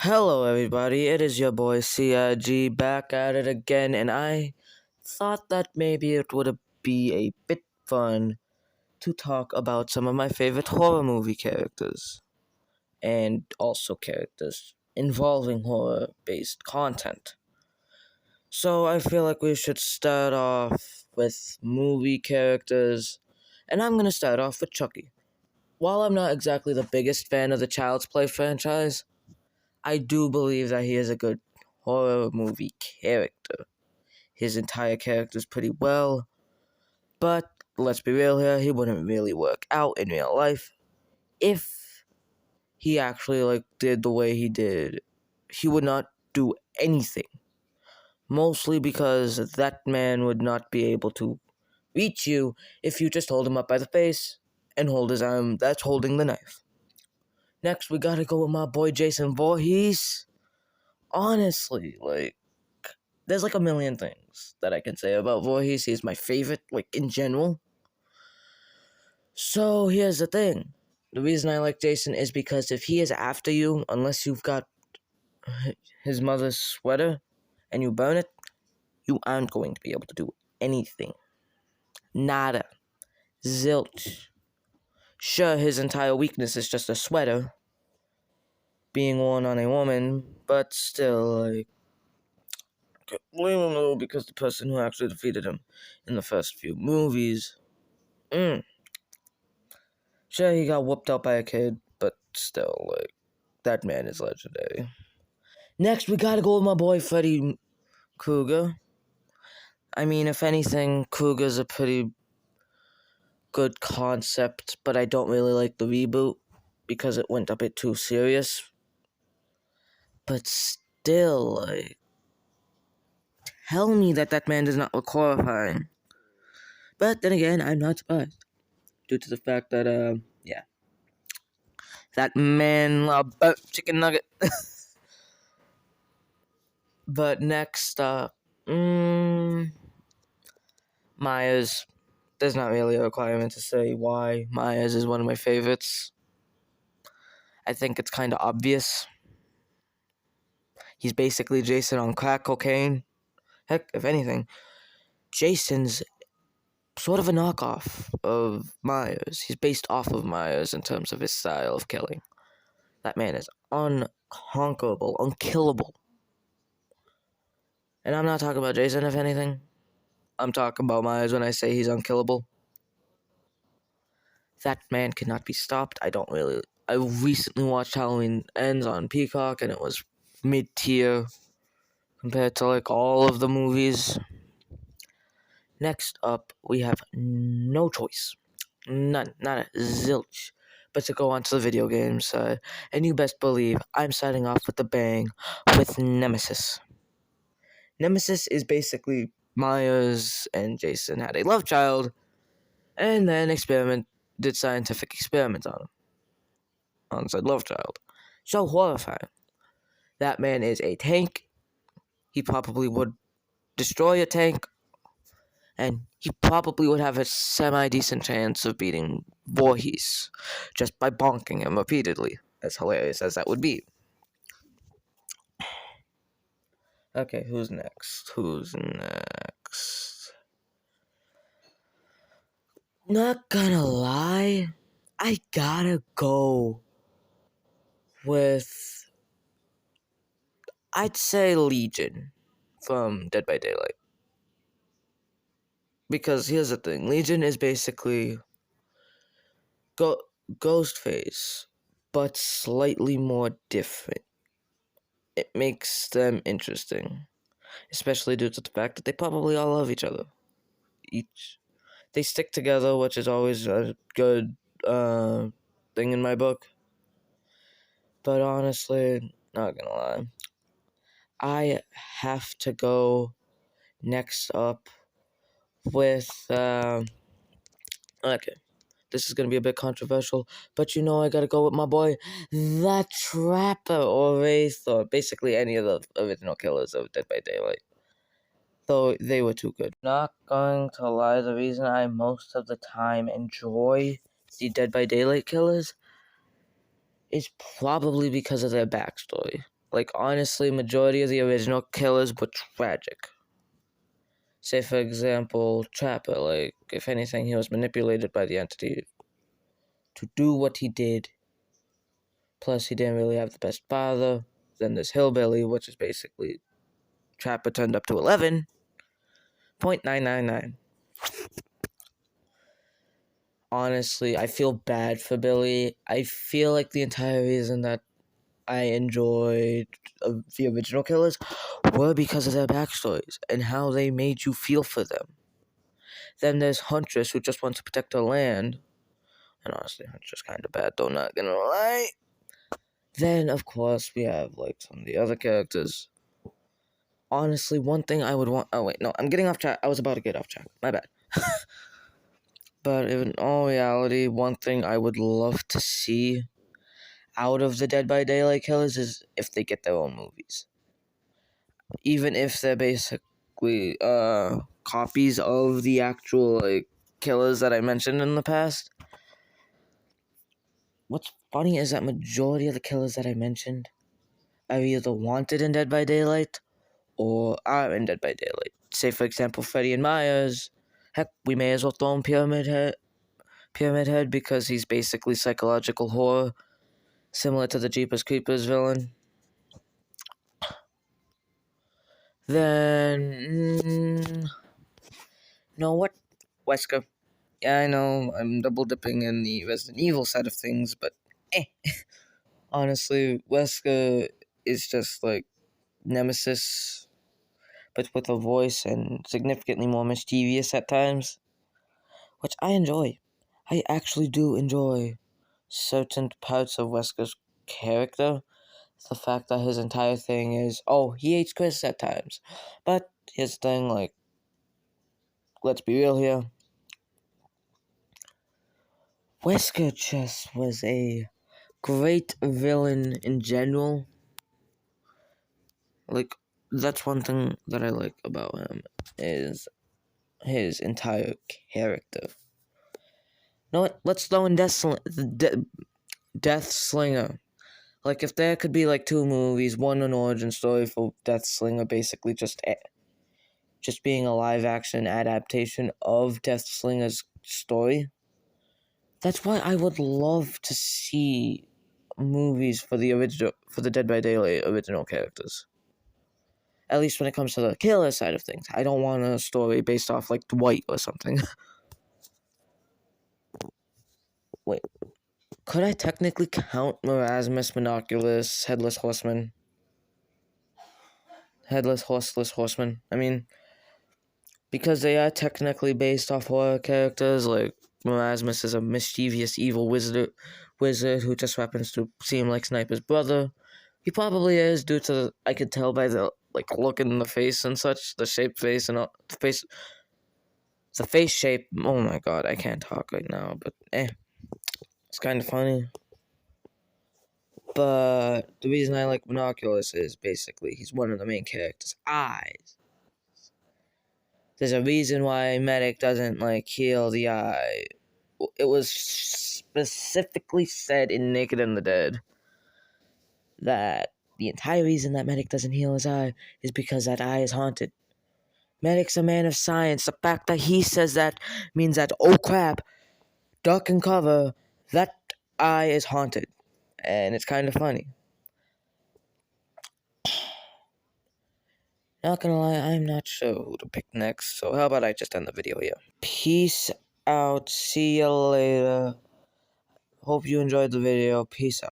Hello, everybody. It is your boy CIG back at it again, and I thought that maybe it would be a bit fun to talk about some of my favorite horror movie characters and also characters involving horror based content. So, I feel like we should start off with movie characters, and I'm going to start off with Chucky. While I'm not exactly the biggest fan of the Child's Play franchise, I do believe that he is a good horror movie character. His entire character is pretty well, but let's be real here, he wouldn't really work out in real life if he actually did the way he did. He would not do anything. Mostly because that man would not be able to reach you if you just hold him up by the face and hold his arm that's holding the knife. Next, we gotta go with my boy Jason Voorhees. Honestly, there's a million things that I can say about Voorhees. He's my favorite, in general. So here's the thing. The reason I like Jason is because if he is after you, unless you've got his mother's sweater and you burn it, you aren't going to be able to do anything. Nada. Zilch. Sure, his entire weakness is just a sweater being worn on a woman, but still, blame him though because the person who actually defeated him in the first few movies. Sure, he got whooped out by a kid, but still, that man is legendary. Next, we gotta go with my boy Freddy Krueger. I mean, if anything, Krueger's a pretty good concept, but I don't really like the reboot because it went a bit too serious. But still, tell me that man does not look horrifying. But then again, I'm not surprised. Due to the fact that, that man loved burnt chicken nugget. But next up, Myers. There's not really a requirement to say why Myers is one of my favorites. I think it's kind of obvious. He's basically Jason on crack cocaine. Heck, if anything, Jason's sort of a knockoff of Myers. He's based off of Myers in terms of his style of killing. That man is unconquerable, unkillable. And I'm not talking about Jason, if anything. I'm talking about Myers when I say he's unkillable. That man cannot be stopped. I recently watched Halloween Ends on Peacock, and it was mid-tier compared to all of the movies. Next up, we have no choice. None. Not a zilch. But to go on to the video games side. And you best believe I'm starting off with a bang with Nemesis. Nemesis is basically Myers and Jason had a love child, and then did scientific experiments on said love child. So horrifying. That man is a tank. He probably would destroy a tank, and he probably would have a semi-decent chance of beating Voorhees just by bonking him repeatedly, as hilarious as that would be. Okay, who's next? Not gonna lie, I gotta go with, I'd say, Legion from Dead by Daylight. Because here's the thing, Legion is basically Ghostface, but slightly more different. It makes them interesting, especially due to the fact that they probably all love each other. They stick together, which is always a good thing in my book. But honestly, not gonna lie, I have to go next up with okay. This is gonna be a bit controversial, but I gotta go with my boy, the Trapper, or Wraith, or basically any of the original killers of Dead by Daylight. Though they were too good. Not going to lie, the reason I most of the time enjoy the Dead by Daylight killers is probably because of their backstory. Like, honestly, majority of the original killers were tragic. Say, for example, Trapper. Like, if anything, he was manipulated by the entity to do what he did. Plus, he didn't really have the best father. Then there's Hillbilly, which is basically Trapper turned up to 11.999. Honestly, I feel bad for Billy. I feel like the entire reason that I enjoyed the original killers were because of their backstories and how they made you feel for them. Then there's Huntress, who just wants to protect her land. And honestly, Huntress kind of bad, though, not gonna lie. Then, of course, we have, like, some of the other characters. Honestly, one thing I would want... Oh, wait, no, I'm getting off track. I was about to get off track. My bad. But in all reality, one thing I would love to see out of the Dead by Daylight killers is if they get their own movies. Even if they're basically copies of the actual like killers that I mentioned in the past. What's funny is that majority of the killers that I mentioned are either wanted in Dead by Daylight or are in Dead by Daylight. Say, for example, Freddy and Myers. Heck, we may as well throw in Pyramid Head because he's basically psychological horror, similar to the Jeepers Creepers villain. Then, you know what? Wesker. Yeah, I know, I'm double dipping in the Resident Evil side of things, but honestly, Wesker is just like Nemesis, but with a voice and significantly more mischievous at times, which I enjoy. I actually do enjoy certain parts of Wesker's character. The fact that his entire thing is, oh, he hates Chris at times. But his thing, like, let's be real here. Wesker just was a great villain in general. Like, that's one thing that I like about him, is his entire character. You know what? Let's throw in Death Slinger. Like, if there could be, like, 2 movies, one an origin story for Death Slinger, basically just being a live-action adaptation of Death Slinger's story. That's why I would love to see movies for the Dead by Daylight original characters. At least when it comes to the killer side of things. I don't want a story based off, like, Dwight or something. Wait. Could I technically count Marasmus, Monoculus, Headless Horseman? Headless, Horseless Horseman. I mean, because they are technically based off horror characters, like, Marasmus is a mischievous, evil wizard who just happens to seem like Sniper's brother. He probably is, due to, I could tell by the, like, look in the face and such, the shape face and all, the face shape. Oh my god, I can't talk right now, but it's kind of funny. But the reason I like Monoculus is basically he's one of the main characters' eyes. There's a reason why Medic doesn't, like, heal the eye. It was specifically said in Naked and the Dead that the entire reason that Medic doesn't heal his eye is because that eye is haunted. Medic's a man of science. The fact that he says that means that, oh crap, duck and cover, that eye is haunted. And it's kind of funny. Not gonna lie, I'm not sure who to pick next, so how about I just end the video here. Peace out. See you later. Hope you enjoyed the video. Peace out.